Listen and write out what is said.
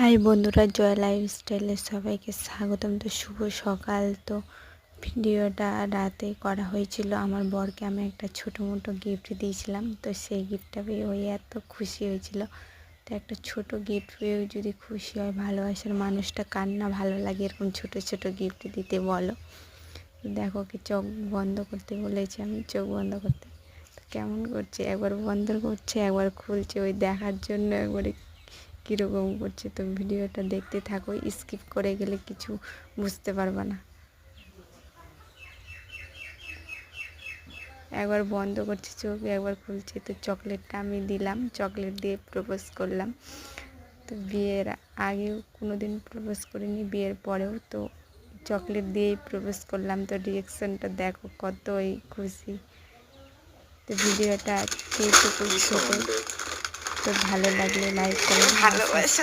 High বন্ধুরা, জয় লাইফস্টাইলে সবাইকে স্বাগতম। তো শুভ সকাল। তো ভিডিওটা রাতে করা হয়েছিল। আমার বরকে আমি একটা ছোটো মোটো গিফট দিয়েছিলাম। তো সেই গিফটটা পেয়ে ওই এত খুশি হয়েছিল। তো একটা ছোট গিফট পেয়েও যদি খুশি হয়, ভালোবাসার মানুষটা কার না ভালো লাগে এরকম ছোট ছোট গিফট দিতে, বলো? দেখো, কি চোখ বন্ধ করতে বলেছে, আমি চোখ বন্ধ করতে। তো কেমন করছে, একবার বন্ধ করছে একবার খুলছে, ওই দেখার জন্য একবারে কীরকম করছে। তো ভিডিওটা দেখতে থাকো, স্কিপ করে গেলে কিছু বুঝতে পারবে না। একবার বন্ধ করছে চোখ, একবার খুলছে। তো চকলেটটা আমি দিলাম, চকলেট দিয়ে প্রপোজ করলাম। তো বিয়ের আগেও কোনো দিন প্রপোজ করিনি, বিয়ের পরেও তো চকলেট দিয়েই প্রপোজ করলাম। তো রিয়াকশনটা দেখো, কতই খুশি। তো ভিডিওটা এইটুকু ছোটো। তো ভালো লাগলে লাইক করুন, ভালোবাসা।